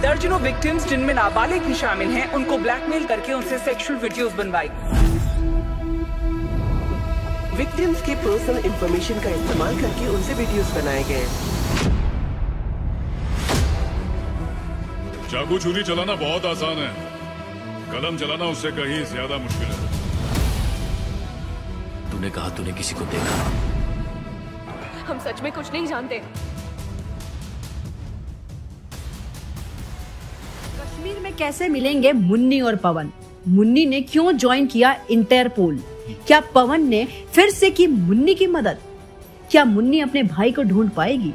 दर्जनों विक्टिम्स जिनमें नाबालिग भी शामिल हैं, उनको ब्लैकमेल करके उनसे सेक्सुअल वीडियोस बनवाई। विक्टिम्स की पर्सनल इंफॉर्मेशन का इस्तेमाल करके उनसे वीडियोस बनाए गए। चाकू छुरी चलाना बहुत आसान है, कलम चलाना उससे कहीं ज्यादा मुश्किल है। तूने कहा तूने किसी को देखा? हम सच में कुछ नहीं जानते। कश्मीर में कैसे मिलेंगे मुन्नी और पवन? मुन्नी ने क्यों ज्वाइन किया इंटरपोल? क्या पवन ने फिर से की मुन्नी की मदद? क्या मुन्नी अपने भाई को ढूंढ पाएगी?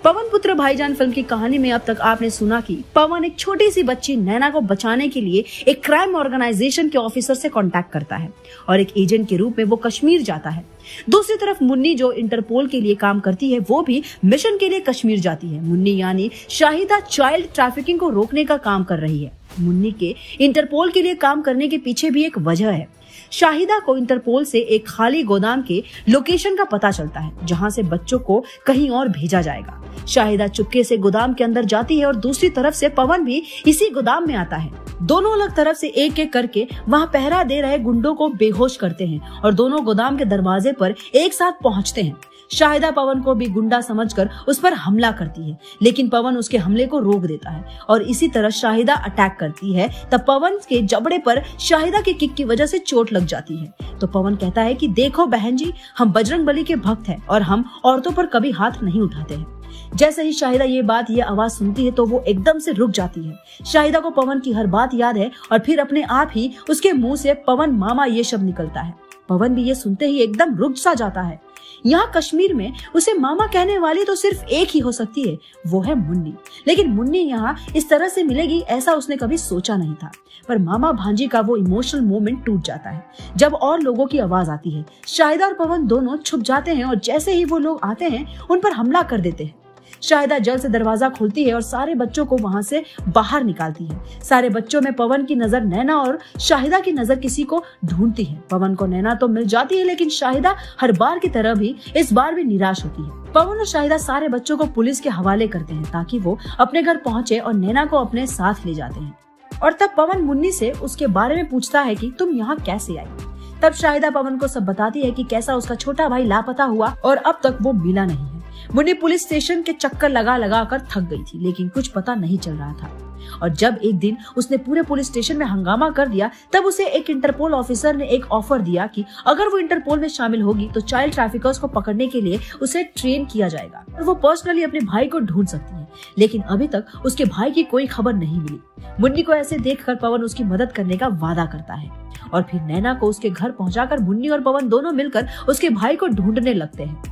पवन पुत्र भाईजान फिल्म की कहानी में अब तक आपने सुना कि पवन एक छोटी सी बच्ची नैना को बचाने के लिए एक क्राइम ऑर्गेनाइजेशन के ऑफिसर से कांटेक्ट करता है और एक एजेंट के रूप में वो कश्मीर जाता है। दूसरी तरफ मुन्नी जो इंटरपोल के लिए काम करती है, वो भी मिशन के लिए कश्मीर जाती है। मुन्नी यानी शाहिदा चाइल्ड ट्रैफिकिंग को रोकने का काम कर रही है। मुन्नी के इंटरपोल के लिए काम करने के पीछे भी एक वजह है। शाहिदा को इंटरपोल से एक खाली गोदाम के लोकेशन का पता चलता है, जहां से बच्चों को कहीं और भेजा जाएगा। शाहिदा चुपके से गोदाम के अंदर जाती है और दूसरी तरफ से पवन भी इसी गोदाम में आता है। दोनों अलग तरफ से एक एक करके वहां पहरा दे रहे गुंडों को बेहोश करते हैं और दोनों गोदाम के दरवाजे पर एक साथ पहुंचते हैं। शाहिदा पवन को भी गुंडा समझकर उस पर हमला करती है, लेकिन पवन उसके हमले को रोक देता है और इसी तरह शाहिदा अटैक करती है। तब पवन के जबड़े पर शाहिदा के किक की वजह से चोट लग जाती है। तो पवन कहता है कि देखो बहन जी, हम बजरंगबली के भक्त हैं और हम औरतों पर कभी हाथ नहीं उठाते हैं। जैसे ही शाहिदा ये आवाज सुनती है तो वो एकदम से रुक जाती है। शाहिदा को पवन की हर बात याद है और फिर अपने आप ही उसके मुंह से पवन मामा ये शब्द निकलता है। पवन भी ये सुनते ही एकदम रुक सा जाता है। यहाँ कश्मीर में उसे मामा कहने वाली तो सिर्फ एक ही हो सकती है, वो है मुन्नी। लेकिन मुन्नी यहाँ इस तरह से मिलेगी ऐसा उसने कभी सोचा नहीं था। पर मामा भांजी का वो इमोशनल मोमेंट टूट जाता है जब और लोगों की आवाज आती है। शाहिदा और पवन दोनों छुप जाते हैं और जैसे ही वो लोग आते हैं उन पर हमला कर देते हैं। शाहिदा जल्द से दरवाजा खोलती है और सारे बच्चों को वहां से बाहर निकालती है। सारे बच्चों में पवन की नजर नैना और शाहिदा की नजर किसी को ढूंढती है। पवन को नैना तो मिल जाती है, लेकिन शाहिदा हर बार की तरह भी इस बार भी निराश होती है। पवन और शाहिदा सारे बच्चों को पुलिस के हवाले करते हैं ताकि वो अपने घर पहुंचे और नैना को अपने साथ ले जाते हैं। और तब पवन मुन्नी से उसके बारे में पूछता है कि तुम यहाँ कैसे आई। तब शाहिदा पवन को सब बताती है कि कैसा उसका छोटा भाई लापता हुआ और अब तक वो मिला नहीं है। मुन्नी पुलिस स्टेशन के चक्कर लगा कर थक गई थी, लेकिन कुछ पता नहीं चल रहा था। और जब एक दिन उसने पूरे पुलिस स्टेशन में हंगामा कर दिया, तब उसे एक इंटरपोल ऑफिसर ने एक ऑफर दिया कि अगर वो इंटरपोल में शामिल होगी तो चाइल्ड ट्रैफिकर्स को पकड़ने के लिए उसे ट्रेन किया जाएगा और वो पर्सनली अपने भाई को ढूंढ सकती है। लेकिन अभी तक उसके भाई की कोई खबर नहीं मिली। मुन्नी को ऐसे देखकर पवन उसकी मदद करने का वादा करता है और फिर नैना को उसके घर पहुंचाकर मुन्नी और पवन दोनों मिलकर उसके भाई को ढूंढने लगते हैं।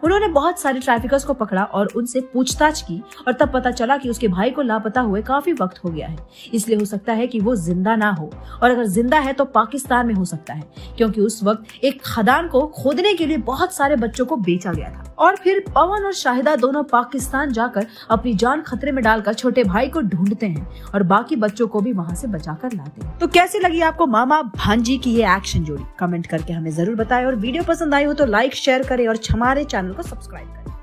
उन्होंने बहुत सारे ट्रैफिकर्स को पकड़ा और उनसे पूछताछ की और तब पता चला कि उसके भाई को लापता हुए काफी वक्त हो गया है। इसलिए हो सकता है कि वो जिंदा ना हो, और अगर जिंदा है तो पाकिस्तान में हो सकता है, क्योंकि उस वक्त एक खदान को खोदने के लिए बहुत सारे बच्चों को बेचा गया था। और फिर पवन और शाहिदा दोनों पाकिस्तान जाकर अपनी जान खतरे में डालकर छोटे भाई को ढूंढते हैं और बाकी बच्चों को भी वहाँ से बचाकर लाते हैं। तो कैसी लगी आपको मामा भांजी की ये एक्शन जोड़ी? कमेंट करके हमें जरूर बताएं और वीडियो पसंद आई हो तो लाइक शेयर करें और हमारे चैनल को सब्सक्राइब करें।